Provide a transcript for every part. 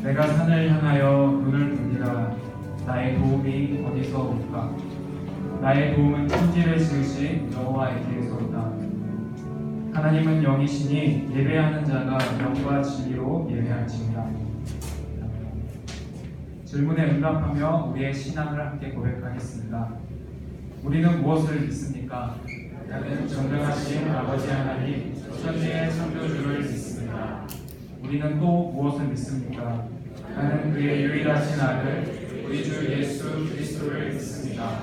내가 산을 향하여 눈을 돌리라. 나의 도움이 어디서 올까? 나의 도움은 천지를 지으신 여호와에게서 오다. 하나님은 영이시니 예배하는 자가 영과 진리로 예배할지니라. 질문에 응답하며 우리의 신앙을 함께 고백하겠습니다. 우리는 무엇을 믿습니까? 나는 전능하신 아버지 하나님, 천지의 창조주를 믿습니다. 우리는 또 무엇을 믿습니까? 나는 그의 유일하신 아들, 우리 주 예수 그리스도를 믿습니다.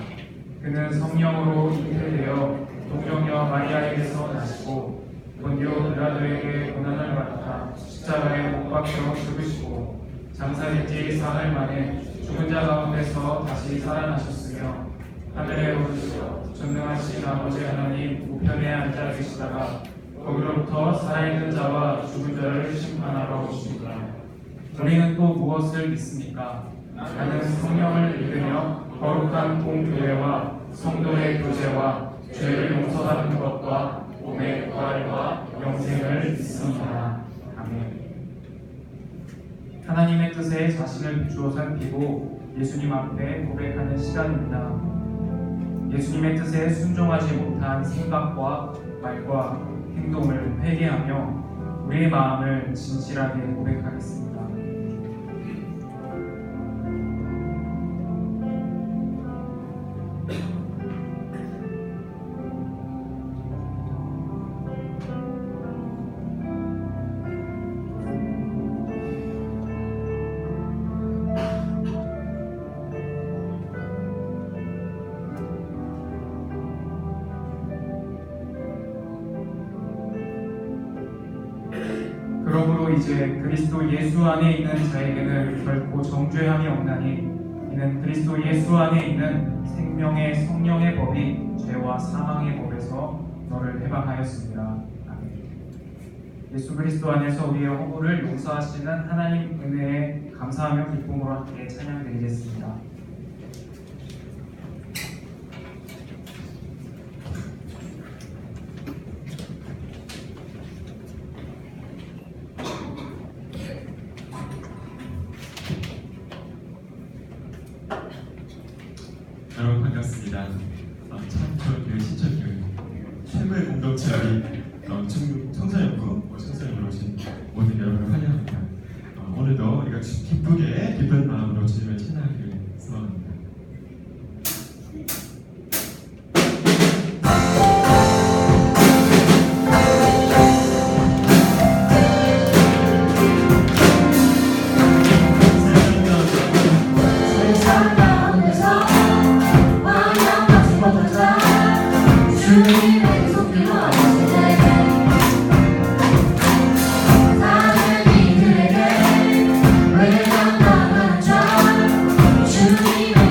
그는 성령으로 잉태되어 동정녀 마리아에게서 나시고 본디오 빌라도에게 고난을 받아 십자가에 못 박혀 죽으시고 장사일지 사흘 만에 죽은 자 가운데서 다시 살아나셨으며 하늘에 오르시어 전능하신 아버지 하나님 우편에 앉아 계시다가 거기로부터 살아있는 자와 죽은 자를 심판하러 오십니다. 우리는 또 무엇을 믿습니까? 나는 성령을 믿으며 거룩한 공교회와 성도의 교제와 죄를 용서하는 것과 몸의 부활과 영생을 믿습니다. 아멘. 하나님의 뜻에 자신을 비추어 비고 예수님 앞에 고백하는 시간입니다. 예수님의 뜻에 순종하지 못한 생각과 말과 행동을 회개하며 우리의 마음을 진실하게 고백하겠습니다. 그러므로 이제 그리스도 예수 안에 있는 자에게는 결코 정죄함이 없나니 이는 그리스도 예수 안에 있는 생명의 성령의 법이 죄와 사망의 법에서 너를 해방하였습니다. 아멘. 예수 그리스도 안에서 우리의 허물을 용서하시는 하나님 은혜에 감사하며 기쁨으로 함께 찬양드리겠습니다. 여러분 반갑습니다. 참초교회 신천교회 최고의 공동체의 청소년부 청소년으로 오신 모든 여러분을 환영합니다. 오늘도 우리가 기쁘게 기쁜 마음으로 주님을 찬양하기를 소원합니다. 주님의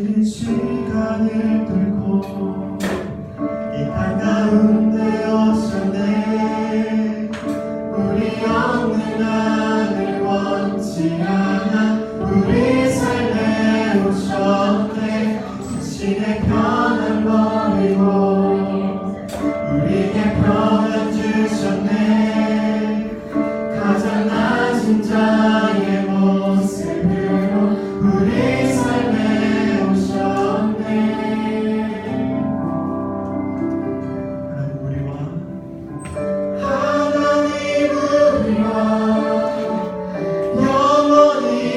힘든 시간을 뚫고 이 땅 가운데 오셨네. 우리 없는 하늘 원치 않아 우리 삶에 오셨네. 자신의 편안 버리고 우리에게 평안 주셨네. 가장 낮은 자의 모습으로 우리 삶에 오셨네. 하나님 우리와 영원히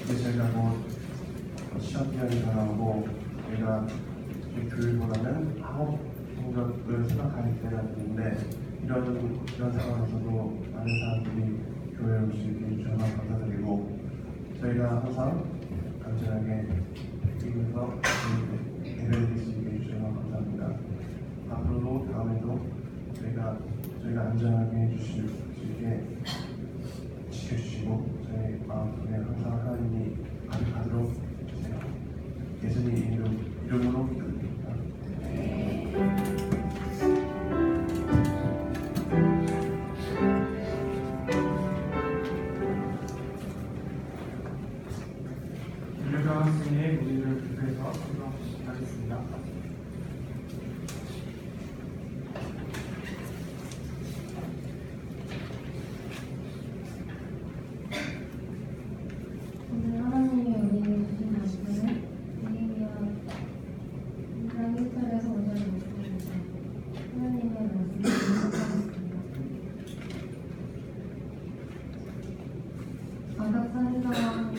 이제 저희가 뭐 시험 기간이 다가오고 저희가 교육보다는 학업 성적을 생각할 때가 있는데 이런 상황에서도 많은 사람들이 교회에 올 수 있게 해주셔서 감사드리고 저희가 항상 안전하게 이기면서 예배드릴 수 있게 해주셔서 감사합니다. 앞으로도 다음에도 저희가 안전하게 해주실 수 있게 지켜주시고 저희 마음속에 항상 하나님이 가득하도록 해주세요. 예수님 이름으로 기도드립니다. 윤여정 학생의 우리를 기도해서 성공하겠습니다. 오늘 하나님이 우리에게 주신 말씀은 예레미야 2장 1절에서 5절 말씀입니다. 하나님의 말씀을 읽어보겠습니다. 바닥 산사와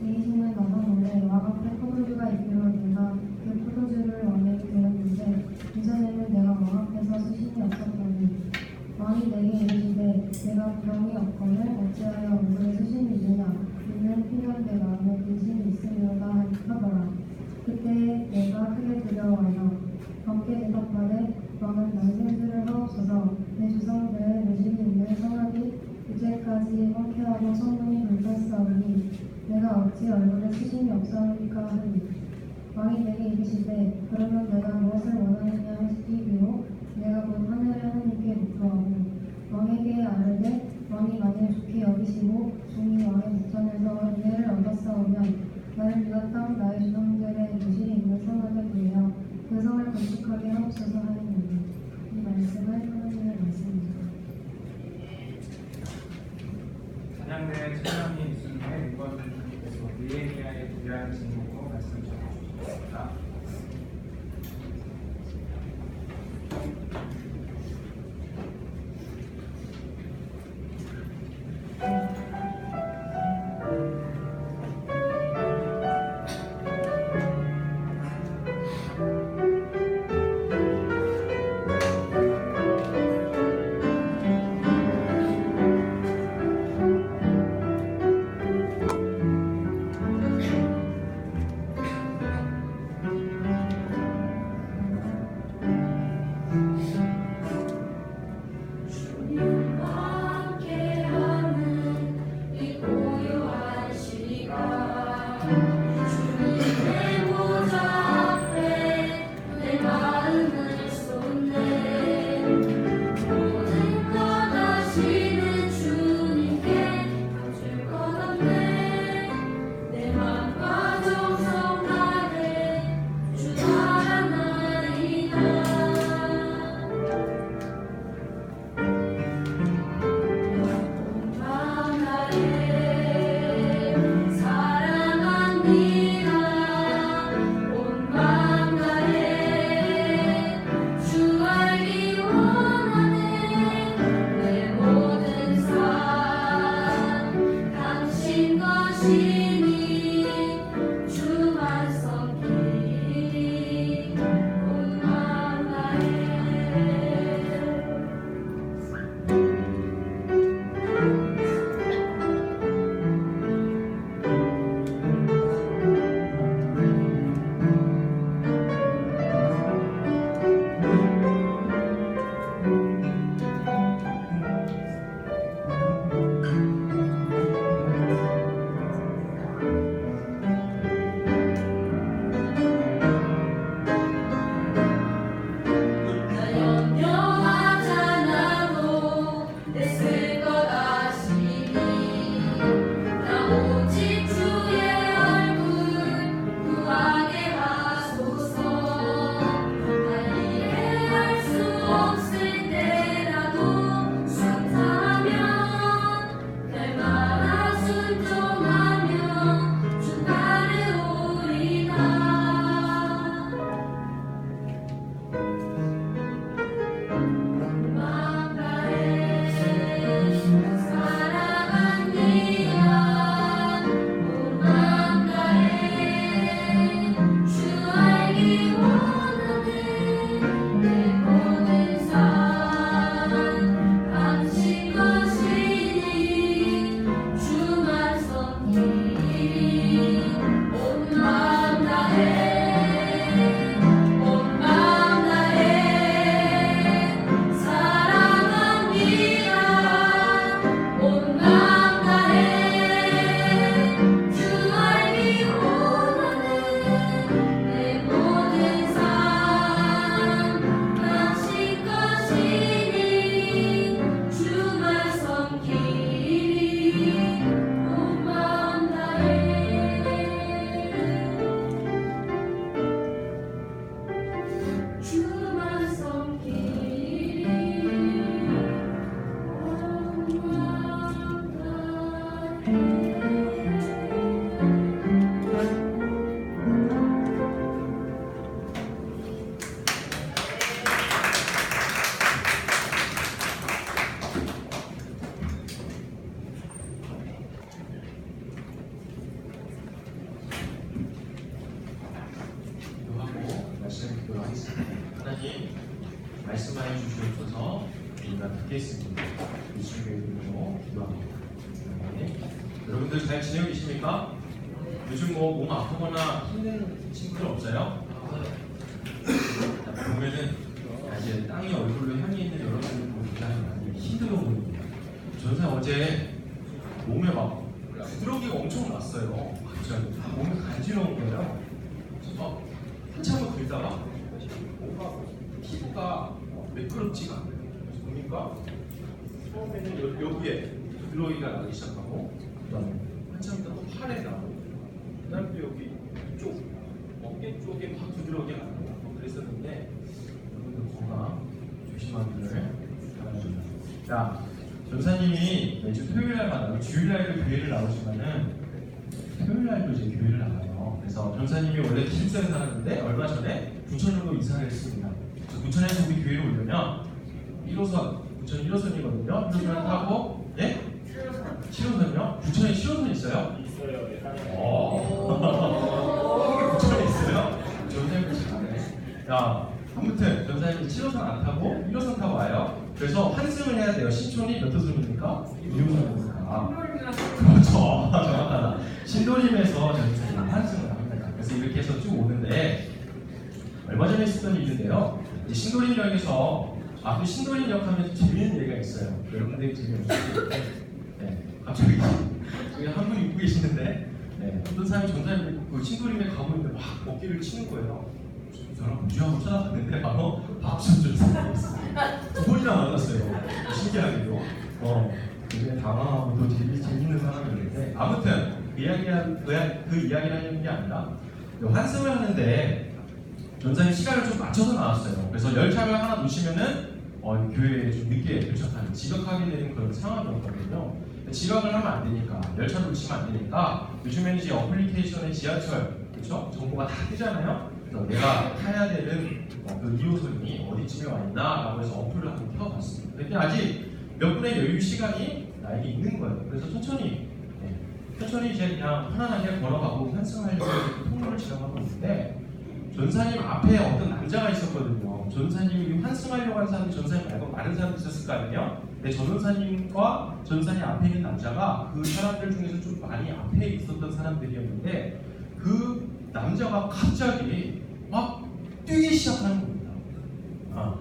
제이신을 넘어오는데 왕 앞에 포도주가 있기로 내가 그 포도주를 왕에게 드렸는데 이전에는 내가 왕 앞에서 수신이 없었더니 왕이 내게 이르시되 내가 부러움이 없거늘 어찌하여 얼굴에 수신이 있느냐 이는 필연 내 마음에 근심이 있으려다 하더라. 그때 내가 크게 두려워하여 왕께 대답하되 왕은 나의 생수를 하옵소서 내 조상들의 외식이 있는 성악이 이제까지 황폐하고 성문이 불탔사오니 내가 어찌 얼굴에 수심이 없사오니까 하니 왕이 내게 이르시되 그러면 내가 무엇을 원하느냐 하시기로 내가 곧 하늘의 하나님께 묻더하고 왕에게 아뢰되 왕이 만일 좋게 여기시고 종이 왕의 목전에서 은혜를 얻었사오면 나를 비롯한 나의 조상들의 무실이 있는 성악을 구하여 그 성을 건축하게 하옵소서 하였느니 이 말씀은 하나님의 말씀입니다. 찬양대 찬양이 있음에 이번 주님께서 예레미야에 대한 질문으로 말씀 전해주셨습니다. 기도하겠습니다. 하나님 말씀하여 주시옵소서. 우리가 듣겠습니다. 예수님의 이름으로 기도합니다. 네. 여러분들 잘 지내고 계십니까? 요즘 뭐 몸 아프거나 힘든 친구들 없어요? 보면은 이제 땅이 얼굴로 향해 있는 여러분들 보니까 많이 힘들어 보입니다. 저는 어제 몸에 막 부드러기가 엄청 났어요. 갑자기 몸이 간지러운 거예요. 그래서 한참을 긁다가 뭔가 피부가 매끄럽지가 않아요. 그래서 보니까 처음에는 여기에 부드러기가 나기 시작하고 그다음에 한참 있다가 팔에 나고 그다음에 또 여기 이쪽 어깨 쪽에 막 부드러기가 나고 그랬었는데 여러분들 건강 조심하기를 바랍니다. 자, 전사님이 매주 토요일날마다 주일날도 교회를 나오시면은 토요일날도 이제 교회를 나가요. 그래서 전사님이 원래 기숙사에 살았는데 얼마 전에 부천으로 이사를 했습니다. 그래서 부천에서 우리 교회를 오려면 1호선, 부천 1호선이거든요. 1호선을 타고 예? 7호선이요? 부천에 7호선 있어요? 있어요. 부천에 있어요? 전사님 잘하네. 자, 아무튼 전사님이 7호선 안 타고 1호선 타고 와요. 그래서 환승을 해야 돼요. 신촌이 몇 호선입니까? 2호선입니까? 그렇죠. 정확하다. 신도림에서 전사님 환승을 합니다. 그래서 이렇게 해서 쭉 오는데 얼마 전에 있었던 일인데요. 이제 신도림역에서 그 신도림역 하면 재미있는 얘기가 있어요. 여러분들이 재미없으시죠? 네, 갑자기 여기 한 분이 입고 계시는데 네, 어떤 사람이 전사님 그 신도림에 가고 있는데 막 어깨를 치는 거예요. 저랑 무지하고 쳐다봤는데 바로 박수준 선생님이었어요. 두 번이나 만났어요. 신기하게도. 굉장히 당황하고 또 재밌는 사람이었는데 아무튼 그 이야기를 하려는 게 아니라 환승을 하는데 전사님 시간을 좀 맞춰서 나왔어요. 그래서 열차를 하나 놓치면은 교회에 좀 늦게 도착하는 지각하게 되는 그런 상황이었거든요. 지각을 하면 안 되니까 열차 놓치면 안 되니까 요즘에는 이제 어플리케이션에 지하철 그렇죠? 정보가 다 뜨잖아요. 그래서 내가 타야 되는 그 2호선이 어디쯤에 와 있나라고 해서 어플을 한번 켜봤습니다. 근데 아직 몇 분의 여유 시간이 나에게 있는 거예요. 그래서 천천히 이제 그냥 편안하게 걸어가고 환승하려고 통로를 지나가고 있는데 전사님 앞에 어떤 남자가 있었거든요. 전사님이 환승하려고 하는 사람이 전사님 말고 많은 사람도 있었을 거 아니에요? 근데 전사님과 전사님 앞에 있는 남자가 그 사람들 중에서 좀 많이 앞에 있었던 사람들이었는데 그 남자가 갑자기 막 뛰기 시작하는 겁니다. 막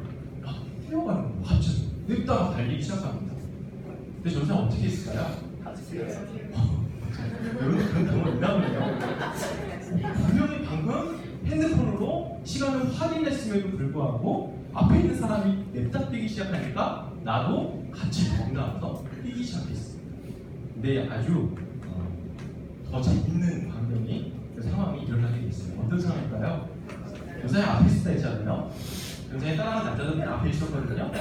뛰어가는 거예요. 갑자기 냅다가 달리기 시작합니다. 근데 전사님 어떻게 했을까요? 여러분 그런 경험 있나 보네요. 분명히 방금 핸드폰으로 시간을 확인했음에도 불구하고 앞에 있는 사람이 냅다 뛰기 시작하니까 나도 같이 덩나와서 뛰기 시작했어요. 근데 아주 더 재밌는 광경이 그 상황이 일어나게 됐어요. 어떤 상황일까요? 전사님 앞에 있었다 했잖아요. 전사님 따라가는 남자들은 앞에 있었거든요.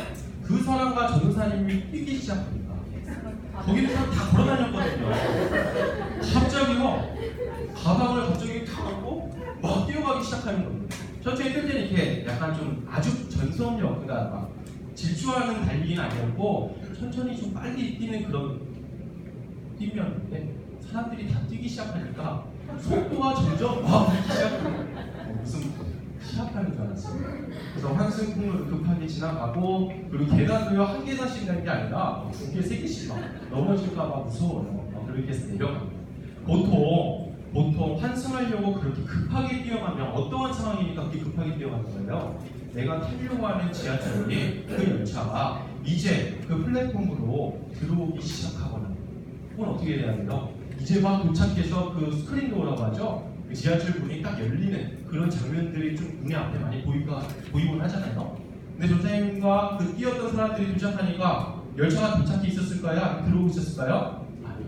그 사람과 전사님이 뛰기 시작합니다. 거기는 사람 다 걸어다녔거든요. 갑자기요 가방을 갑자기 타고 막 뛰어가기 시작하는 겁니다. 천천히 뛸 때는 이렇게 약간 좀 아주 전속력, 그러니까 막 질주하는 달리기는 아니었고 천천히 좀 빨리 뛰는 그런 뛰면인데 사람들이 다 뛰기 시작하니까 속도가 점점 막 늘기 시작합니다. 무슨 시합하는 줄 알았어요. 그래서 환승풍을 급하게 지나가고 그리고 계단도요 한 계단씩 가는 게 아니라 두 개, 세 개씩 막 넘어질까봐 무서워요. 그렇게 해서 내려갑니다. 보통 환승하려고 그렇게 급하게 뛰어가면 어떠한 상황이니까 그렇게 급하게 뛰어가는 거예요? 내가 타려고 하는 지하철이 그 열차가 이제 그 플랫폼으로 들어오기 시작하거나 혹은 어떻게 해야 돼요? 이제 막 도착해서 그 스크린 도어라고 하죠? 그 지하철 문이 딱 열리는 그런 장면들이 좀 눈에 앞에 많이 보이곤 하잖아요. 근데 전사님과 그 뛰었던 사람들이 도착하니까 열차가 도착해 있었을까요? 들어오고 있었을까요? 아니요.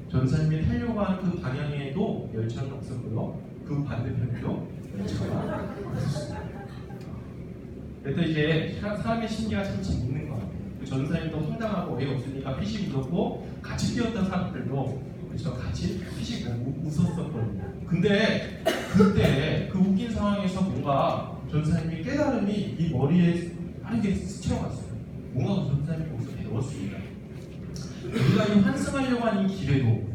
전사님이 타려고 하는 그 방향에도 열차는 없었고요. 그 반대편에도 열차가 없었습니다. 그래서 이제 사람의 심리가 참 재밌는 것 같아요. 그 전사님도 황당하고 어이가 없으니까 피식 웃었고 같이 뛰었던 사람들도 그렇죠. 같이 피식 웃었었거든요. 근데 그때 그 웃긴 상황에서 뭔가 전사님이 깨달음이 이 머리에 빠르게 스쳐갔어요. 뭔가 그 전사님이 거기서 배웠습니다. 우리가 이 환승하려고 하는 이 길에도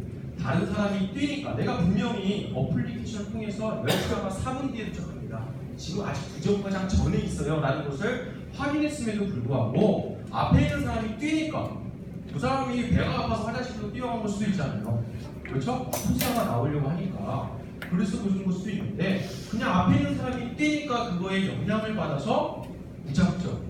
다른 사람이 뛰니까 내가 분명히 어플리케이션을 통해서 열차가 4분 뒤에 도착합니다. 지금 아직 부정과장 전에 있어요 라는 것을 확인했음에도 불구하고 앞에 있는 사람이 뛰니까 그 사람이 배가 아파서 화장실로 뛰어간 걸 수도 있잖아요. 그렇죠? 혼자가 나오려고 하니까 그래서 그런 걸 수도 있는데 그냥 앞에 있는 사람이 뛰니까 그거에 영향을 받아서 무작정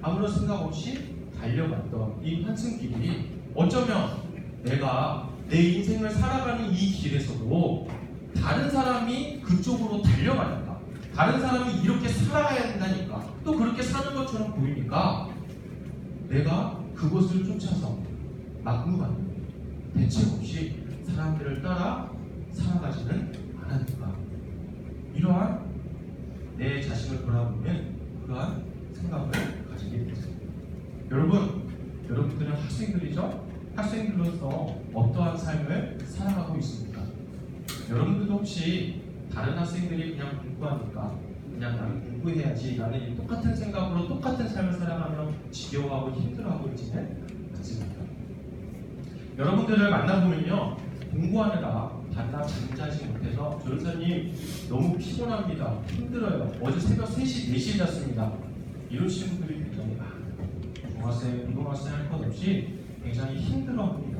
아무런 생각 없이 달려갔던 이 환승길이 어쩌면 내가 내 인생을 살아가는 이 길에서도 다른 사람이 그쪽으로 달려가니까 다른 사람이 이렇게 살아가야 된다니까 또 그렇게 사는 것처럼 보이니까 내가 그것을 쫓아서 막무가내 대책 없이 사람들을 따라 살아가지는 않았는가. 이러한 내 자신을 돌아보면 그러한 생각을 가지게 됐습니다. 여러분들은 학생들이죠? 학생들로서 어떠한 삶을 살아가고 있습니까? 여러분들도 혹시 다른 학생들이 그냥 공부하니까 그냥 나는 공부해야지 라는 이 똑같은 생각으로 똑같은 삶을 살아가며 지겨워하고 힘들어하고 있지는 않습니다. 여러분들을 만나보면요 공부하느라 반나 잠자지 못해서 조교사님 너무 피곤합니다. 힘들어요. 어제 새벽 3시, 4시에 잤습니다. 이런 친구들이 굉장히 많아요. 중학생, 고등학생 할 것 없이 굉장히 힘들어합니다.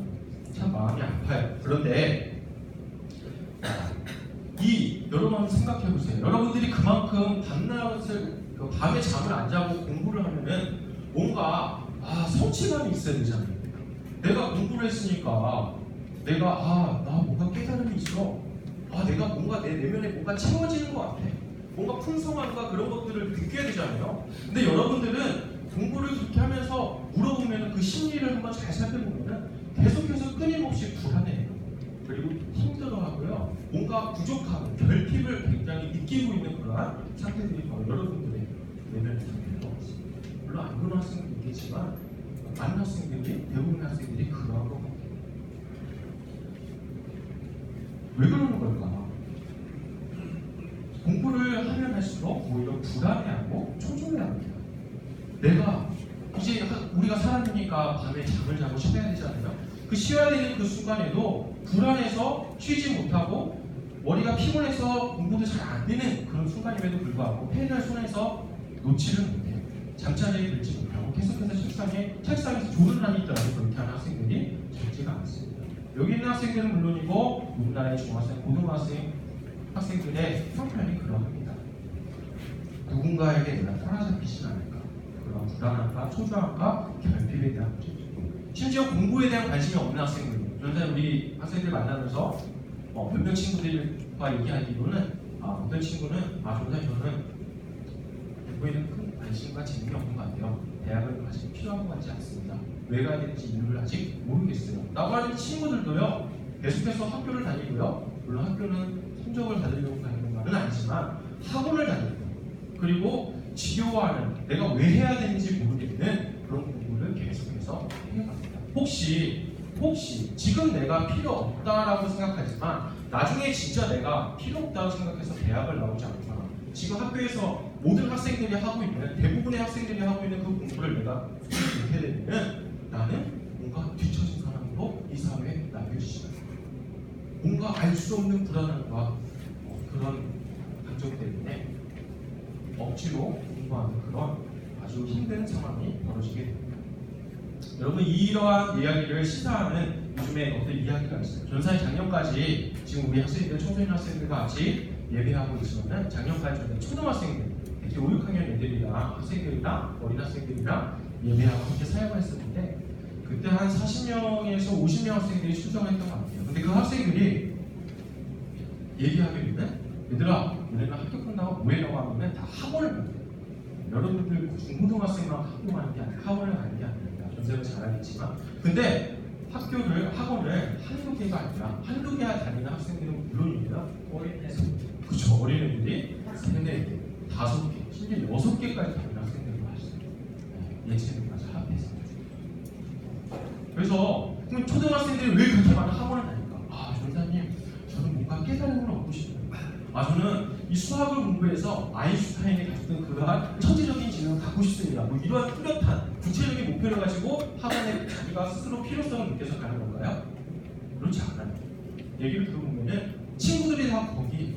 참 마음이 아파요. 그런데 여러분 한번 생각해 보세요. 여러분들이 그만큼 밤에 잠을 안 자고 공부를 하면은 뭔가 성취감이 있어야 되잖아요. 내가 공부를 했으니까 내가 나 뭔가 깨달음이 있어. 내가 뭔가 내 내면에 뭔가 채워지는 것 같아. 뭔가 풍성함과 그런 것들을 느껴야 되잖아요. 근데 여러분들은 공부를 그렇게 하면서 물어보면 그 심리를 한번 잘 살펴보면 계속해서 끊임없이 불안해요. 그리고 힘들어하고요. 뭔가 부족함, 결핍을 굉장히 느끼고 있는 그러한 상태들이 바로 여러분들의 내면의 상태인 것 같습니다. 물론 안 그런 학생도 있겠지만 많은 학생들이, 대부분의 학생들이 그러한 것 같아요. 왜 그러는 걸까? 공부를 하면 할수록 오히려 불안해하고 초조해합니다. 내가 이제 우리가 사람이니까 밤에 잠을 자고 쉬어야 되잖아요. 그 쉬어야 되는 그 순간에도 불안해서 쉬지 못하고 머리가 피곤해서 공부도 잘 안 되는 그런 순간임에도 불구하고 펜을 손에서 놓지를 못해요. 잠자리에 들지 못하고 계속해서 책상에서 조를 하니 있더라도 그렇게 하는 학생들이 적지가 않습니다. 여기 있는 학생들은 물론이고 우리나라의 중학생, 고등학생 학생들의 형편이 그러합니다. 누군가에게 내가 따라잡히진 않을까 그런 불안함과 초조함과 결핍에 대한 문제죠. 심지어 공부에 대한 관심이 없는 학생들, 저는 우리 학생들 만나면서 몇몇 친구들과 얘기하기로는 어떤 친구는 저는 공부에는 큰 관심과 재미가 없는 것 같아요. 대학을 아직 필요한 것 같지 않습니다. 왜 가야 되는지 이유를 아직 모르겠어요. 라고 하는 친구들도요. 계속해서 학교를 다니고요. 물론 학교는 성적을 받으려고 다니는 것은 아니지만 학원을 다니고 그리고 지겨워하는 내가 왜 해야 되는지 모르겠는 그런 공부를 계속해서 해갑니다. 혹시 지금 내가 필요 없다라고 생각하지만 나중에 진짜 내가 필요 없다고 생각해서 대학을 나오지 않거나 지금 학교에서 모든 학생들이 하고 있는 대부분의 학생들이 하고 있는 그 공부를 내가 못해 되면 나는 뭔가 뒤처진 사람으로 이 사회에 남겨지지 않아요. 뭔가 알 수 없는 불안함과 그런 감정 때문에 억지로 공부하는 그런 아주 힘든 상황이 벌어지게 됩니다. 여러분 이러한 이야기를 시사하는 요즘에 어떤 이야기가 있어요. 전사의 작년까지 지금 우리 학생들, 청소년 학생들과 같이 예배하고 있으면 작년까지 초등학생들, 특히 5, 6학년 애들이랑 학생들이랑 어린 학생들이랑 예배하고 함께 사역을 했었는데 그때 한 40명에서 50명 학생들이 출석했던 것 같아요. 근데 그 학생들이 얘기하기로는 얘들아 우리는 학교 끝나고 뭐 해라고 하면 다 학원을 가요. 여러분들 중고등학생만 학교 가는 게 아니라 학원을 가는 게 아닙니다. 전생은 잘 알겠지만 근데 학원을 한두 개가 아니라 한두 개 다니는 학생들은 물론이고요. 그렇죠. 어린애들이 3, 4개, 5개, 심지어 6개까지 다니는 학생들도 있어요. 예체능까지 합해서. 그래서 그럼 초등학생들이 왜 그렇게 많은 학원을 다닐까? 전사님 저는 뭔가 깨달음을 얻고 싶어요. 저는 이 수학을 공부해서 아인슈타인이 가졌던 그러한 천재적인 지능을 갖고 싶습니다. 이러한 뚜렷한 구체적인 목표를 가지고 학원에 자기가 스스로 필요성을 느껴서 가는 건가요? 그렇지 않아요. 얘기를 들어보면은 친구들이 다 거기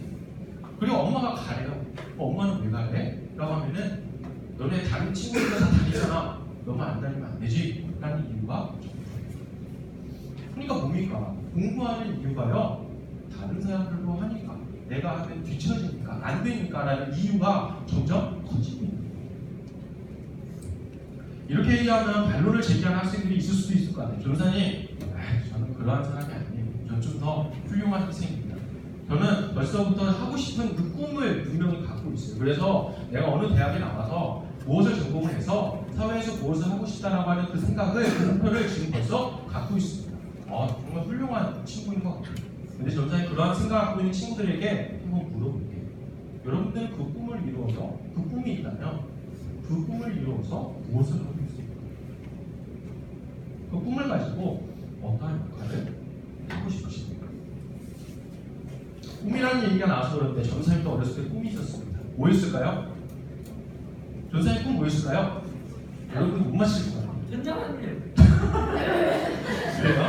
그리고 엄마가 가래요. 엄마는 왜 가래? 라고 하면은 너네 다른 친구들 다 다니잖아. 너만 안 다니면 안 되지. 라는 이유가 그러니까 뭡니까? 공부하는 이유가요. 다른 사람들도 하니까 내가 하면 뒤처지니까 안 되니까 라는 이유가 점점 커지고 있는 거예요. 이렇게 얘기하면 반론을 제기하는 학생들이 있을 수도 있을 것 같아요. 전사님, 저는 그러한 사람이 아니에요. 저는 좀 더 훌륭한 학생입니다. 저는 벌써부터 하고 싶은 그 꿈을 분명히 갖고 있어요. 그래서 내가 어느 대학에 나와서 무엇을 전공을 해서 사회에서 무엇을 하고 싶다라고 하는 그 생각을, 그 목표를 지금 벌써 갖고 있습니다. 정말 훌륭한 친구인 것 같아요. 근데 전사님 그러한 생각을 갖고 있는 친구들에게 한번 물어볼게요. 여러분들은 그 꿈을 이루어서, 그 꿈이 있다면 그 꿈을 이루어서 무엇을 하고 있습니까? 그 꿈을 가지고 어떠한 역할을 하고 싶으십니까? 꿈이라는 얘기가 나와서 그런데 전사님도 어렸을 때 꿈이 있었습니다. 뭐였을까요? 전사님 꿈 뭐였을까요? 여러분 못 맞힐 거예요. 전장님. 그래요?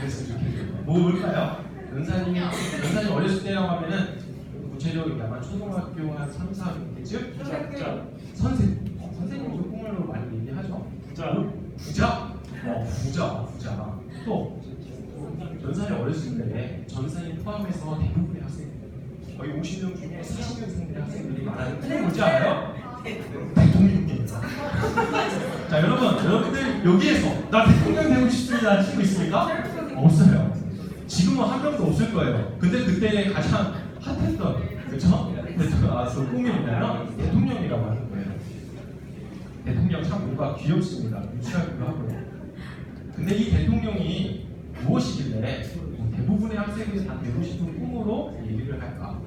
그랬으면 좋겠네요. 뭘까요? 전사님 어렸을 때라고 하면은 구체적으로 아마 초등학교 한 3, 4학년쯤? 선생님 그 꿈을 많이 얘기하죠. 부자? 부자. 또 전사님 어렸을 때 전사님 포함해서 대부분의 학생들 거의 50명 중에 40명생들의 학생들이 말하는 꿈이 뭔지 알아요? 대통령입니다. 자 여러분들 여기에서 나 대통령 되고 싶습니다 하는 친구 있습니까? 없어요. 지금은 한 명도 없을 거예요. 근데 그때 가장 핫했던 그쵸? 그 꿈이 뭐냐면 대통령이라고 하는 거예요. 대통령 참 뭔가 귀엽습니다. 유치하기도 하고요. 근데 이 대통령이 무엇이길래 대부분의 학생들이 다 되고 싶은 꿈으로 얘기를 할까?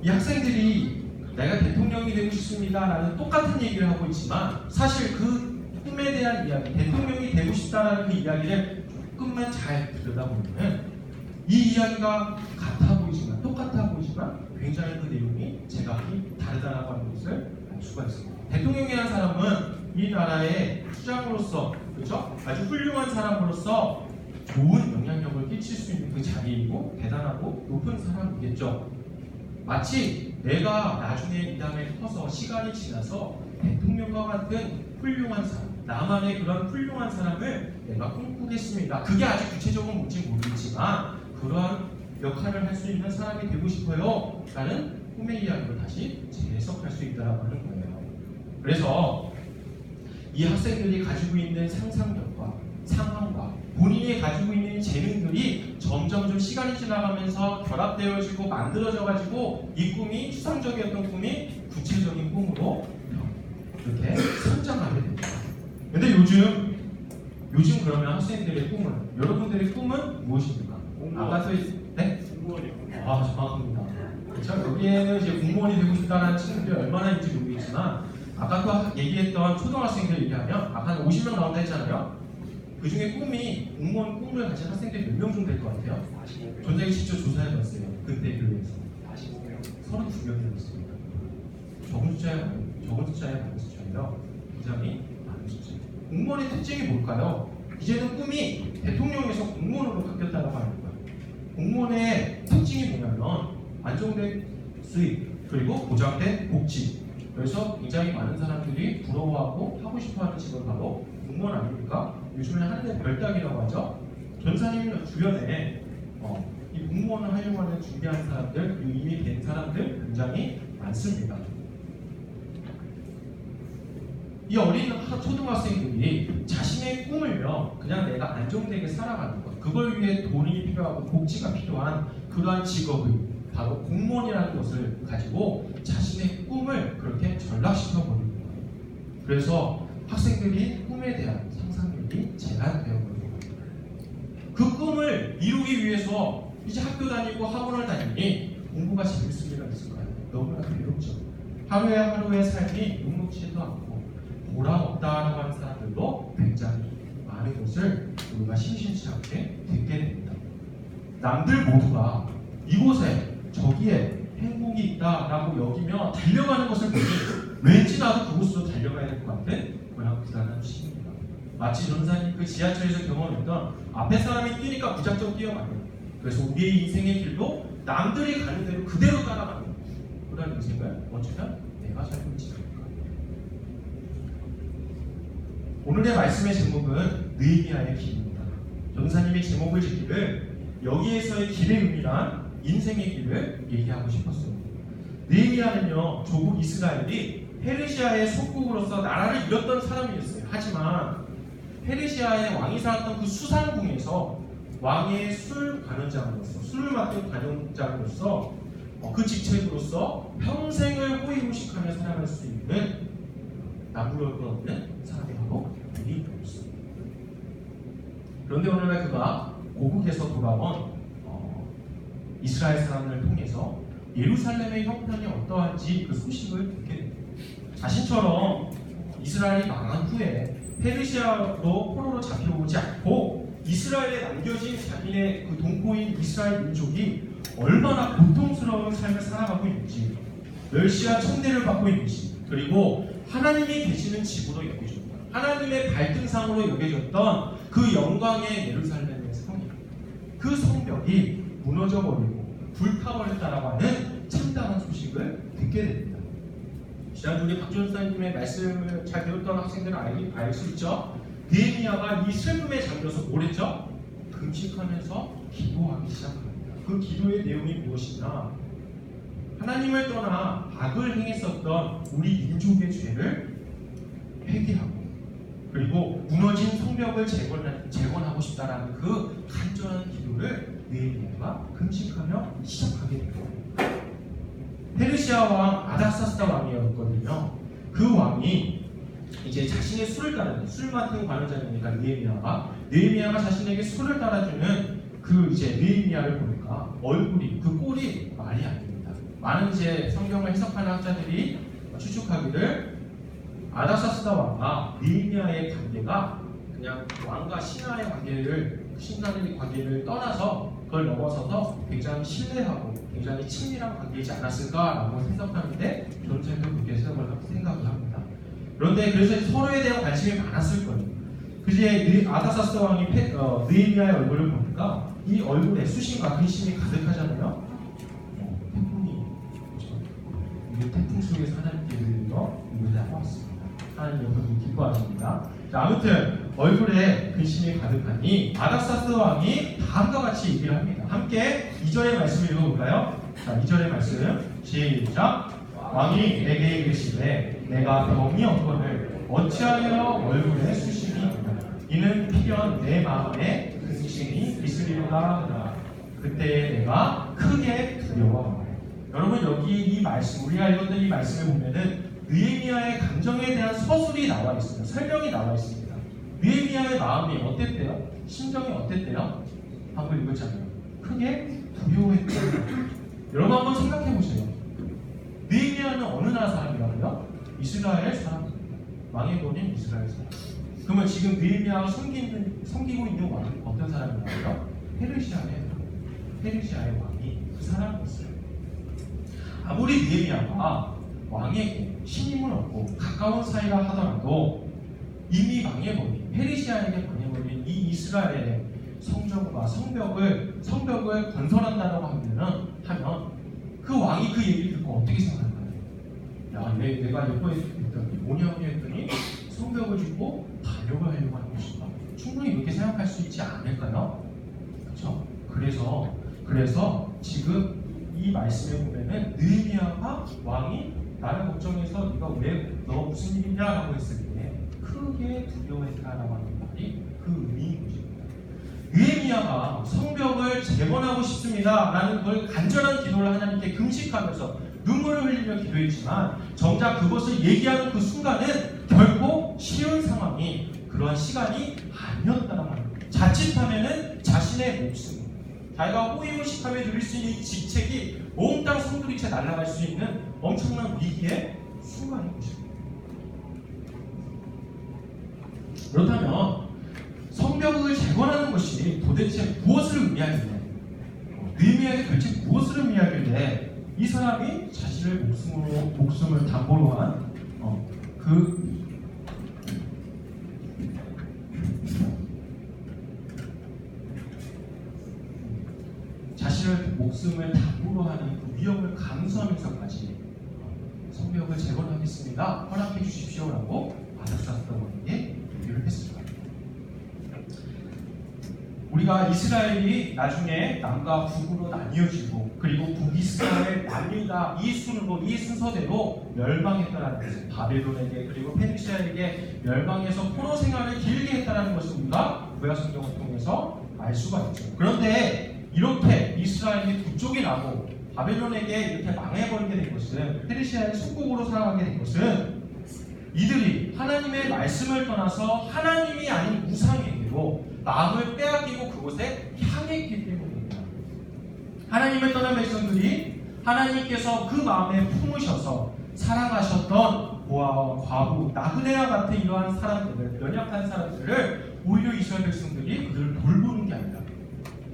이 학생들이 내가 대통령이 되고 싶습니다라는 똑같은 얘기를 하고 있지만 사실 그 꿈에 대한 이야기, 대통령이 되고 싶다라는 그 이야기를 조금만 잘 들여다보면 이 이야기가 같아 보이지만 똑같아 보이지만 굉장히 그 내용이 제각기 다르다라고 하는 것을 알 수가 있습니다. 대통령이라는 사람은 이 나라의 수장으로서 그렇죠? 아주 훌륭한 사람으로서 좋은 영향력을 끼칠 수 있는 그 자리이고 대단하고 높은 사람이겠죠. 마치 내가 나중에 이 다음에 커서 시간이 지나서 대통령과 같은 훌륭한 사람, 나만의 그런 훌륭한 사람을 내가 꿈꾸겠습니다. 그게 아직 구체적으로 뭔지 모르겠지만 그러한 역할을 할 수 있는 사람이 되고 싶어요 라는 꿈의 이야기를 다시 재해석할 수 있다고 하는 거예요. 그래서 이 학생들이 가지고 있는 상상력과 상황과 본인이 가지고 있는 재능들이 점점 좀 시간이 지나가면서 결합되어지고 만들어져가지고 이 꿈이 추상적이었던 꿈이 구체적인 꿈으로 이렇게 성장하게 됩니다. 근데 요즘 그러면 학생들의 꿈은 여러분들의 꿈은 무엇입니까? 아까 네? 공무원이요. 정확합니다. 그렇죠? 여기에는 이제 공무원이 되고 싶다는 친구들이 얼마나 있는지 모르겠지만 아까 그 얘기했던 초등학생들 얘기하면 아까 한 50명 나온다 했잖아요. 그 중에 공무원 꿈을 가진 학생들이 몇 명 정도 될 것 같아요? 45명. 전장이 직접 조사해봤어요. 그때 교회에서 45명. 32명이었습니다. 적은 숫자에 많은 숫자예요. 굉장히 많은 숫자예요. 공무원의 특징이 뭘까요? 이제는 꿈이 대통령에서 공무원으로 바뀌었다고 하는 거예요. 공무원의 특징이 뭐냐면 안정된 수입 그리고 보장된 복지. 그래서 굉장히 많은 사람들이 부러워하고 하고 싶어하는 직업이 바로 공무원 아닙니까? 요즘에 하늘의 별따기라고 하죠. 전사님 주변에 이 공무원을 하려고 하는 준비하는 사람들, 이미 된 사람들 굉장히 많습니다. 이 어린 초등학생들이 자신의 꿈을요, 그냥 내가 안정되게 살아가는 것, 그걸 위해 돈이 필요하고 복지가 필요한 그러한 직업을 바로 공무원이라는 것을 가지고 자신의 꿈을 그렇게 전락시켜버리는 거예요. 그래서 학생들이 꿈에 대한 상상력이 제한되어버리는 겁니다. 그 꿈을 이루기 위해서 이제 학교 다니고 학원을 다니니 공부가 재밌을 리가 있을까요? 너무나 괴롭죠. 하루의 삶이 녹록지도 않고 보람 없다라고 하는 사람들도 굉장히 많은 것을 우리가 심심치 않게 듣게 됩니다. 남들 모두가 이곳에 저기에 행복이 있다라고 여기며 달려가는 것을 보니 왠지 나도 그곳으로 달려가야 될 것 같은 그런 불안한 심입니다. 마치 전사님 그 지하철에서 경험했던 앞에 사람이 뛰니까 무작정 뛰어가요. 그래서 우리의 인생의 길도 남들이 가는 대로 그대로 따라가는 그런 인생을 어쩌면 내가 살고 있지 않을까. 오늘의 말씀의 제목은 느헤미야의 길입니다. 전사님이 제목을 짓기를 여기에서의 길의 의미란 인생의 길을 얘기하고 싶었어요. 느헤미야는요, 조국 이스라엘이 페르시아의 속국으로서 나라를 잃었던 사람이었어요. 하지만 페르시아의 왕이 살았던 그 수상궁에서 왕의 술 관원장으로서, 술을 맡은 관원장으로서 그 직책으로서 평생을 호의무식하며 살아갈 수 있는 남부를 것 없는 사람이 바로 느헤미야였습니다. 그런데 오늘날 그가 고국에서 돌아온 이스라엘 사람을 통해서 예루살렘의 형편이 어떠한지 그 소식을 듣게 됩니다. 자신처럼 이스라엘이 망한 후에 페르시아로 포로로 잡혀오지 않고 이스라엘에 남겨진 자기네 그 동포인 이스라엘 민족이 얼마나 고통스러운 삶을 살아가고 있는지, 멸시와 천대를 받고 있는지, 그리고 하나님이 계시는 집으로 여겨졌던, 하나님의 발등상으로 여겨졌던 그 영광의 예루살렘의 성이, 그 성벽이 무너져버리고 불타버렸다라고 하는 참담한 소식을 듣게 됩니다. 지난주에 박전사님의 말씀을 잘 배웠던 학생들은 알 수 있죠. 느헤미야가 이 슬픔에 잠겨서 뭘 했죠? 금식하면서 기도하기 시작합니다. 그 기도의 내용이 무엇이냐? 하나님을 떠나 악을 행했었던 우리 민족의 죄를 회개하고, 그리고 무너진 성벽을 재건하고 싶다라는 그 간절한 기도를 느헤미야가 금식하며 시작하게 됩니다. 페르시아 왕 아닥사스다 왕이었거든요. 그 왕이 이제 자신의 술을 따르는, 술 맡은 관원장이니까 느헤미야가 자신에게 술을 따라주는 그 이제 느헤미야를 보니까 얼굴이, 그 꼴이 말이 안 됩니다. 많은 이제 성경을 해석하는 학자들이 추측하기를 아닥사스다 왕과 느헤미야의 관계가 그냥 왕과 신하의 관계를 떠나서 그걸 넘어서서 굉장히 신뢰하고 굉장히 친밀한 관계이지 않았을까라고 생각하는데, 전체도 그렇게 생각을 합니다. 그런데 그래서 서로에 대한 관심이 많았을 거예요. 그제 아닥사스다 왕이 느헤미야의 얼굴을 보니까 이 얼굴에 수심과 근심이 가득하잖아요. 태풍이, 그렇죠? 이게 태풍 속에서 하나님께 이걸 나왔습니다. 하나님 여러분 기뻐하십니다. 자, 아무튼 얼굴에 근심이 가득하니 아닥사스다 왕이 다음과 같이 얘기를 합니다. 함께 2절의 말씀을 읽어볼까요? 자, 2절의 말씀 시작. 왕이 내게 이르시되 내가 병이 없거늘 어찌하여 얼굴에 수심이 있냐? 이는 필연 내 마음에 근심이 있으리로다 하더라. 그때 내가 크게 두려워하노라. 여러분, 여기 이 말씀, 우리가 읽었던 이 말씀을 보면은 느헤미야의 감정에 대한 서술이 나와 있습니다. 설명이 나와 있습니다. 느헤미야의 마음이 어땠대요? 심정이 어땠대요? 방금 읽었잖아요. 크게 두려워했대요. 여러분 한번 생각해 보세요. 느헤미야는 어느 나라 사람이라고요? 이스라엘 사람입니다. 망해버린 이스라엘 사람. 그러면 지금 느헤미야가 섬기고 있는 왕이 어떤 사람이라고요? 페르시아의 왕이 그 사람이었어요. 아무리 느헤미야가 왕에게 신임을 얻고 가까운 사이라 하더라도 이미 망해버린, 페르시아에게 망해버린 이 이스라엘의 성전과 성벽을 건설한다고 하면 그 왕이 그 얘기를 듣고 어떻게 생각할까요? 야, 내가 예뻐했더니 뭐냐고 했더니 성벽을 짓고 반역을 하려고 하는 것인가? 충분히 그렇게 생각할 수 있지 않을까요? 그렇죠? 그래서 지금 이 말씀에 보면은 느헤미야가 왕이 나를 걱정해서 너 무슨 일이냐라고 했을 때 크게 두려워했다라고 하는 말이 그 의미인 것입니다. 느헤미야가 성벽을 재건하고 싶습니다라는 걸 간절한 기도를 하나님께 금식하면서 눈물을 흘리며 기도했지만 정작 그것을 얘기하는 그 순간은 결코 쉬운 상황이, 그러한 시간이 아니었다는 말입니다. 자칫하면은 자신의 목숨, 자기가 호의무식하며 누릴 수 있는 이 직책이 몽땅 송두리째 날아갈 수 있는 엄청난 위기의 순간인 것입니다. 그렇다면 성벽을 재건하는 것이 도대체 무엇을 의미하길래, 느헤미야에게 도대체 무엇을 의미하길래 이 사람이 자신의 목숨을 담보로 한 자신의 목숨을 담보로 하는 그 위험을 감수하면서까지 성벽을 재건하겠습니다. 허락해 주십시오라고 아닥사스다 왕에게 얘기를 했습니다. 우리가 이스라엘이 나중에 남과 북으로 나뉘어지고 그리고 북이스라엘 남유다 이 순서대로 멸망했다라는 것을 바벨론에게 그리고 페르시아에게 멸망해서 포로 생활을 길게 했다라는 것을 우리가 구약 성경을 통해서 알 수가 있죠. 그런데 이렇게 이스라엘이 북쪽이 나고 바벨론에게 이렇게 망해버리게 된 것은 페르시아의 속국으로 살아가게 된 것은 이들이 하나님의 말씀을 떠나서 하나님이 아닌 우상에게로 마음을 빼앗기고 그곳에 향했기 때문입니다. 하나님을 떠난 백성들이 하나님께서 그 마음에 품으셔서 사랑하셨던 고아와 과부, 나그네와 같은 이러한 사람들을, 연약한 사람들을 오히려 이스라엘 백성들이 그들을 돌보는 게 아니라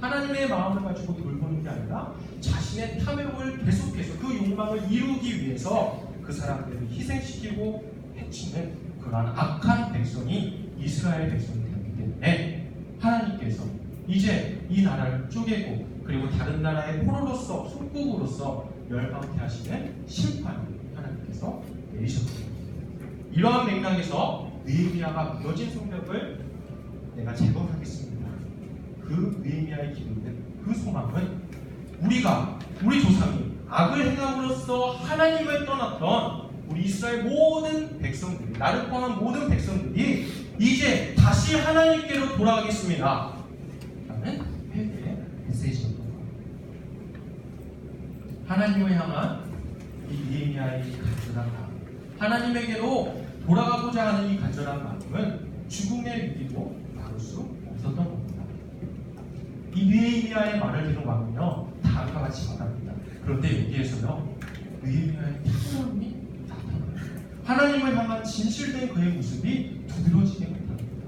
하나님의 마음을 가지고 돌보는 게 아니라 자신의 탐욕을 계속해서 그 욕망을 이루기 위해서 그 사람들을 희생시키고 해치는 그러한 악한 백성이 이스라엘 백성이 되기 때문에 하나님께서 이제 이 나라를 쪼개고 그리고 다른 나라의 포로로서 속국으로서 멸망케 하시는 심판을 하나님께서 내리셨습니다. 이러한 맥락에서 느헤미야가 무너진 성벽을 내가 재건하겠습니다. 그 느헤미야의 기도는 그 소망은 우리 조상이 악을 행함으로써 하나님을 떠났던 우리 이스라엘 모든 백성들이 나를 포함한 모든 백성들이 이제 다시 하나님께로 돌아가겠습니다 라는 회개의 메시지였던 거예요. 하나님을 향한 이 느헤미야의 간절한 마음, 하나님에게로 돌아가고자 하는 이 간절한 마음은 죽음의 위기도 막을 수 없었던 겁니다. 이 느헤미야의 말을 들은 왕은요 다음과 같이 말합니다. 그런데 여기에서요 느헤미야의 탁월함이 하나님을 향한 진실된 그의 모습이 두드러지게 못합니다.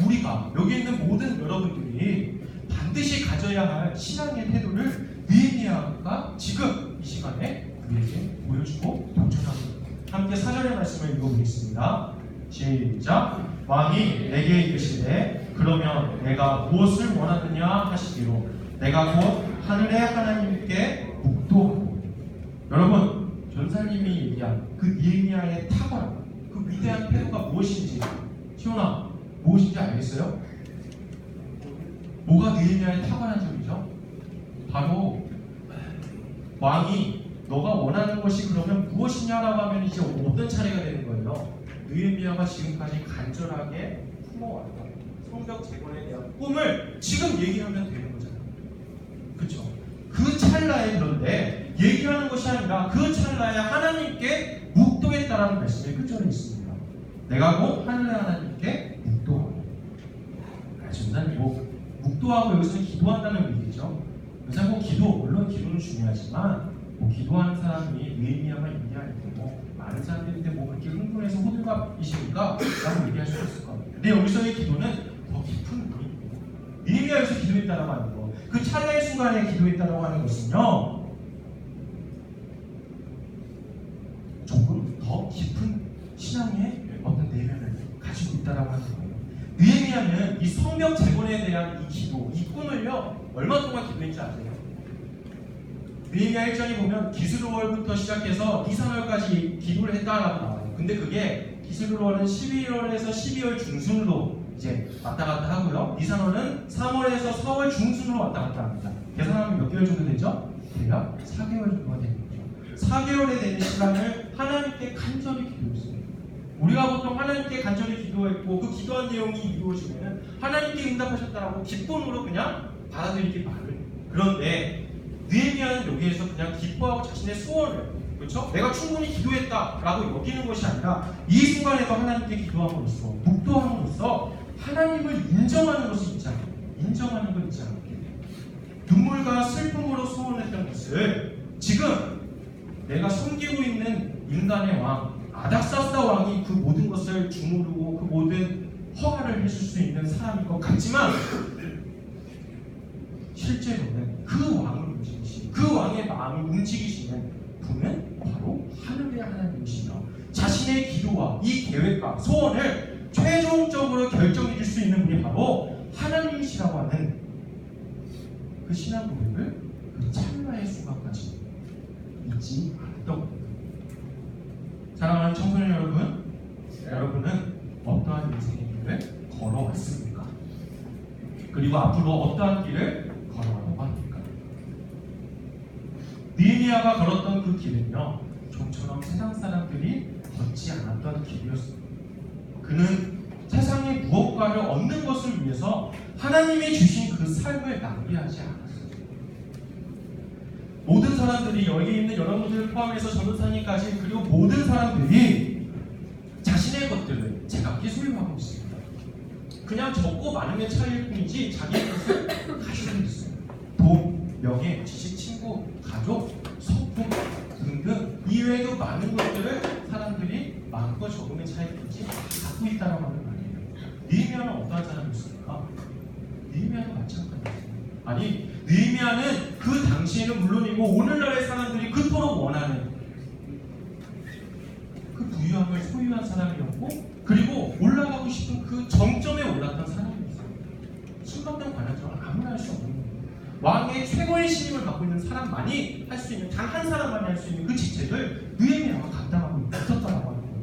우리가 여기 있는 모든 여러분들이 반드시 가져야 할 신앙의 태도를 느헤미야가 지금 이 시간에 우리에게 보여주고 도전합니다. 함께 4절의 말씀을 읽어보겠습니다. 시작. 왕이 내게 이르시되 그러면 내가 무엇을 원하느냐 하시기로 내가 곧 하늘의 하나님께 묵도하고. 여러분 전사님이 얘기한 그 느헤미야의 탁월함, 그 위대한 태도가 무엇인지 시온아 무엇인지 알겠어요? 뭐가 느헤미야의 탁월한 점이죠? 바로 왕이 너가 원하는 것이 그러면 무엇이냐라고 하면 이제 어떤 차례가 되는 거예요. 느헤미야가 지금까지 간절하게 품어왔던 성벽 재건에 대한 꿈을 지금 얘기하면 되는 거잖아요. 그렇죠? 그 찰나에 그런데 얘기하는 것이 아니라 그 찰나에 하나님께 묵도했다라는 말씀이 끝절에 있습니다. 내가 곧 하늘의 하나님께 묵도하고. 전사님 묵도하고 여기서는 기도한다는 얘기죠. 그래서 뭐 물론 기도는 중요하지만 기도하는 사람이 느헤미야가 있냐 아니고 많은 사람들인데 그렇게 흥분해서 호들갑이시니까 라고 얘기할 수 있을 것 같아요. 근데 여기서의 기도는 더 깊은 의미입니다. 느헤미야에서 기도했다라고 하는 거, 그 찰나의 순간에 기도했다라고 하는 것은요 조금 더 깊은 신앙의 어떤 내면을 가지고 있다라고 하는 거예요. 느헤미야는 이 성벽 재건에 대한 이 기도, 이 꿈을요 얼마 동안 기도했지 아세요? 느헤미야 1장에 보면 기스루월부터 시작해서 니산월까지 기도를 했다라고 나와요. 근데 그게 기스루월은 11월에서 12월 중순으로 이제 왔다 갔다 하고요. 니산월은 3월에서 4월 중순으로 왔다 갔다 합니다. 계산하면 몇 개월 정도 되죠? 대략 4개월 정도가 되는 거죠. 4개월에 되는 시간을 하나님께 간절히 기도했습니다. 우리가 보통 하나님께 간절히 기도했고 그 기도한 내용이 이루어지면 하나님께 응답하셨다라고 기쁨으로 그냥 받아들이기 마련해요. 그런데 느헤미야는 여기에서 그냥 기뻐하고 자신의 소원을, 그렇죠? 내가 충분히 기도했다라고 여기는 것이 아니라 이 순간에도 하나님께 기도함으로써 묵도함으로써 하나님을 인정하는 것이 있지 않아요. 인정하는 걸 있지 않게 돼요. 눈물과 슬픔으로 소원했던 것을 지금 내가 섬기고 있는 인간의 왕 아닥사스다 왕이 그 모든 것을 주무르고 그 모든 허가를 해줄 수 있는 사람인 것 같지만 실제로는 그 왕을 움직이시는, 그 왕의 마음을 움직이시는 분은 바로 하늘의 하나님이시며 자신의 기도와 이 계획과 소원을 최종적으로 결정해 줄 수 있는 분이 바로 하나님이시라고 하는 그 신앙 고백을 그 그 찰나의 순간까지 잊지 않았던 겁니다. 사랑하는 청소년 여러분, 여러분은 어떠한 인생의 길을 걸어왔습니까? 그리고 앞으로 어떠한 길을 걸어가려고 합니까? 느헤미야가 걸었던 그 길은요, 좀처럼 세상 사람들이 걷지 않았던 길이었습니다. 그는 세상의 무엇가를 얻는 것을 위해서 하나님이 주신 그 삶을 낭비하지 않았어요. 모든 사람들이 여기 있는 여러분들을 포함해서 전도사님까지 그리고 모든 사람들이 자신의 것들을 제각기 소유하고 있습니다. 그냥 적고 많음의 차이일 뿐이지 자기의 것을 가지고 있어요. 돈, 명예, 지식, 친구, 가족, 성품 등등 이외에도 많은 것들을 사람들이 많고 적음의 차이일 뿐이지 갖고 있다라고 하는 말이에요. 느헤미야는 어떠한 사람이었습니까? 느헤미야는 마찬가지였어요. 아니, 느헤미야는 그 당시에는 물론이고 오늘날의 사람들이 그토록 원하는 그 부유함을 소유한 사람이었고, 그리고 올라가고 싶은 그 정점에 올랐던 사람이었어요. 순간적 관여적으로 아무나 할 수 없는 거예요. 왕의 최고의 신임을 갖고 있는 사람만이 할 수 있는, 단 한 사람만이 할 수 있는 그 직책을 느헤미야가 감당하고 있었다라고 하는 거예요.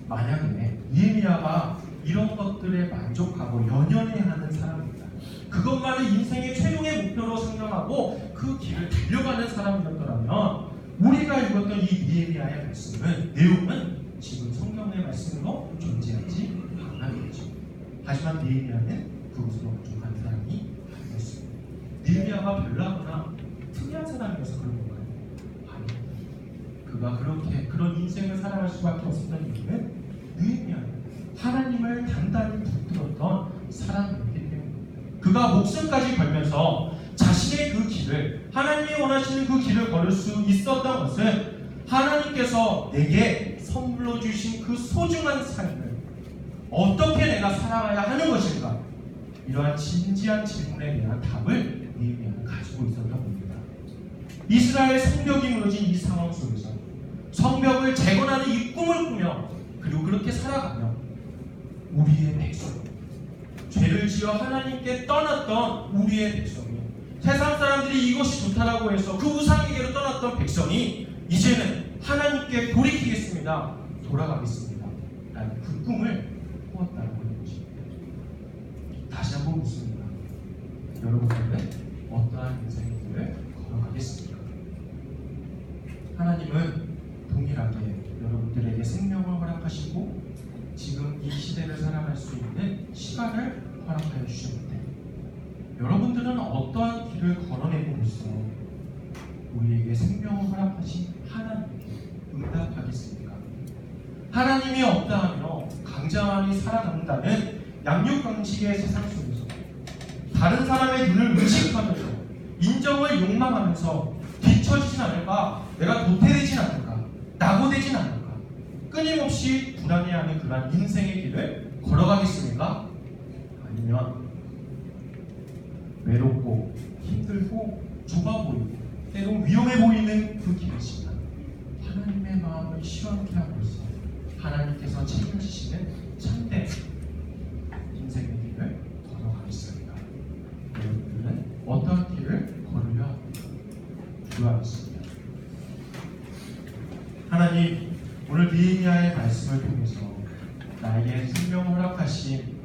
만약에 느헤미야가 이런 것들에 만족하고 연연해 하는 사람입니다. 그것만을 인생의 최종의 목표로 생각하고 그 길을 달려가는 사람이었더라면 우리가 읽었던 이 느헤미야의 말씀은, 내용은 지금 성경의 말씀으로 존재하지 않았겠죠. 하지만 느헤미야는 그것으로 만족하는 사람이 아니었습니다. 느헤미야가 별나거나 특이한 사람이어서 그런 건가요? 아닙니다. 그가 그렇게 그런 인생을 살아갈 수밖에 없었던 이유는 느헤미야는 하나님을 단단히 붙들었던 사람이었기 때문입니다. 그가 목숨까지 걸면서 자신의 그 길을, 하나님이 원하시는 그 길을 걸을 수 있었던 것은 하나님께서 내게 선물로 주신 그 소중한 삶을 어떻게 내가 살아가야 하는 것인가, 이러한 진지한 질문에 대한 답을 느헤미야는 가지고 있었던 겁니다. 이스라엘 성벽이 무너진 이 상황 속에서 성벽을 재건하는 이 꿈을 꾸며 그리고 그렇게 살아가며 우리의 백성, 죄를 지어 하나님께 떠났던 우리의 백성이, 세상 사람들이 이것이 좋다라고 해서 그 우상에게로 떠났던 백성이 이제는 하나님께 돌이키겠습니다, 돌아가겠습니다 라는 그 꿈을 꾸었다는 것입니다. 다시 한번 묻습니다. 여러분들은 어떠한 인생의 길을 걸어가겠습니까? 하나님은 동일하게 여러분들에게 생명을 허락하시고 지금 이 시대를 살아갈 수 있는 시간을 허락하여 주셨는데, 여러분들은 어떠한 길을 걸어내고로써 우리에게 생명을 허락하신 하나님께 응답하겠습니까? 하나님이 없다하며 강자만이 살아남는다는 양육강식의 세상 속에서 다른 사람의 눈을 의식하면서 인정을 욕망하면서 뒤처지진 않을까, 내가 도태되진 않을까, 낙오되진 않을까, 끊임없이 불안해하는 그런 인생의 길을 걸어가겠습니까? 아니면 외롭고 힘들고 좁아 보이고 때로 위험해 보이는 그 길이지만 하나님의 마음을 시원케 하고서 하나님께서 책임지시는 참된 인생의 길을 걸어가겠습니까? 여러분들은 어떤 길을 걸으려 합니까? 기도하겠습니다. 하나님, 오늘 느헤미야의 말씀을 통해서 나에게 생명을 허락하신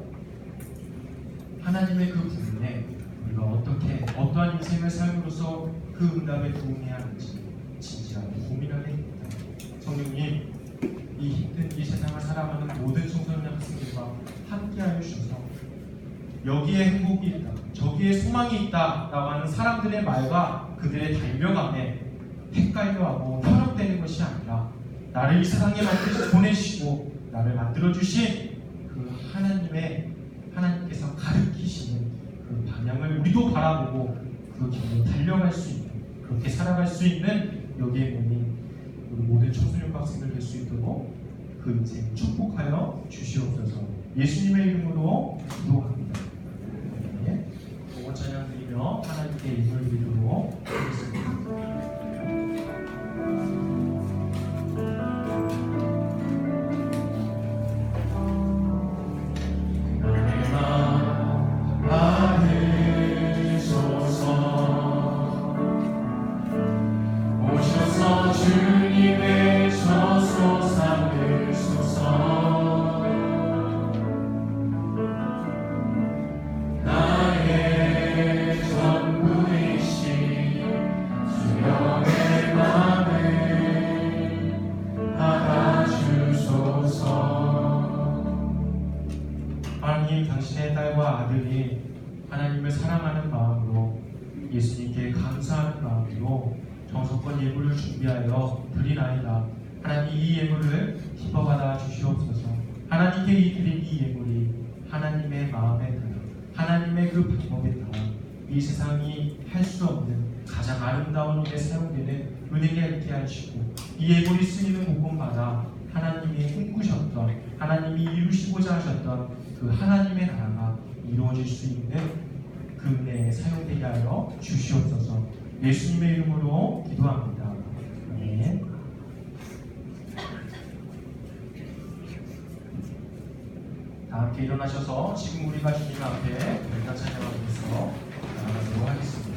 하나님의 그 부분에 우리가 어떻게 어떠한 인생을 삶으로써 그 응답에 도움해야 하는지 진지하게 고민하게 됩니다. 성령님, 이 힘든 이 세상을 살아가는 모든 청소년 학생들과 함께하여 주셔서 여기에 행복이 있다, 저기에 소망이 있다 라고 하는 사람들의 말과 그들의 달려감에 헷갈려하고 현혹되는 것이 아니라 나를 이 세상에 보내주시고 나를 만들어주신 그 하나님께서 가르치시는 그 방향을 우리도 바라보고 그 길로 달려갈 수 있는, 그렇게 살아갈 수 있는 여기에 모인 우리 모든 청소년 학생들 될 수 있도록 그 인생 축복하여 주시옵소서. 예수님의 이름으로 기도합니다. 네, 공원 찬양 드리며 하나님께 인을 드리도록 하겠습니다. 하늘 예수님을 사랑하는 마음으로 예수님께 감사하는 마음으로 정성껏 예물을 준비하여 드리나이다. 하나님 이 예물을 기뻐받아 주시옵소서. 하나님께 드린 이 예물이 하나님의 마음에 따라 하나님의 그 방법에 따라 이 세상이 할 수 없는 가장 아름다운 일에 사용되는 은혜가 있게 하시고 이 예물이 쓰이는 곳곳마다 하나님이 꿈꾸셨던 하나님이 이루시고자 하셨던 그 하나님의 나라가 이루어질 수 있는 그 은혜에 사용되게 하여 주시옵소서. 예수님의 이름으로 기도합니다. 아멘. 다 함께 일어나셔서 지금 우리가 주님 앞에 일단 찬양하면서 나아가도록 하겠습니다.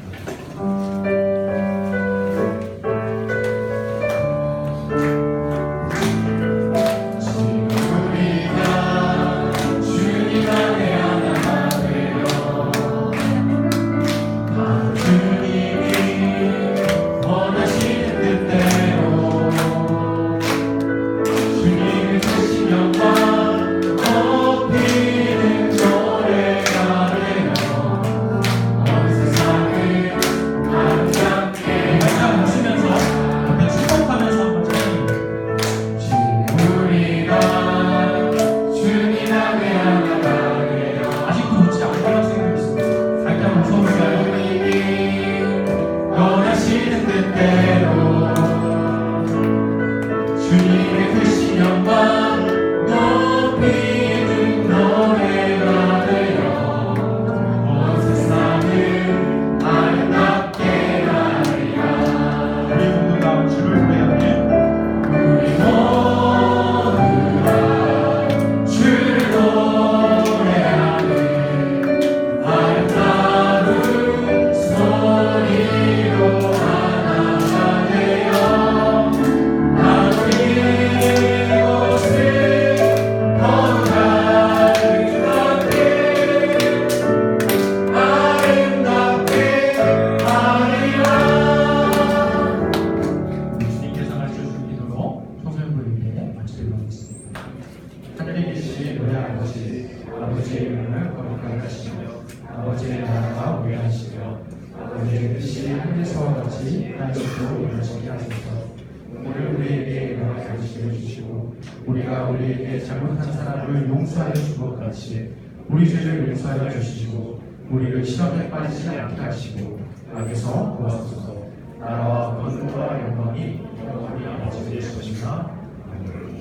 아버지의 이름을 거룩하게 하시며 아버지의 나라가 오게 하시며 아버지의 뜻이 하늘에서와 같이 땅에서도 이루어지게 하소서. 오늘 우리에게 일어나 가르치게 주시고 우리가 우리에게 잘못한 사람을 용서하여 준 것 같이 우리 죄를 용서하여 주시고 우리를 시험에 빠지지 않게 하시고 악에서 구하소서. 나라와 권능과 영광이 영원히 아버지의 것이다. 아멘.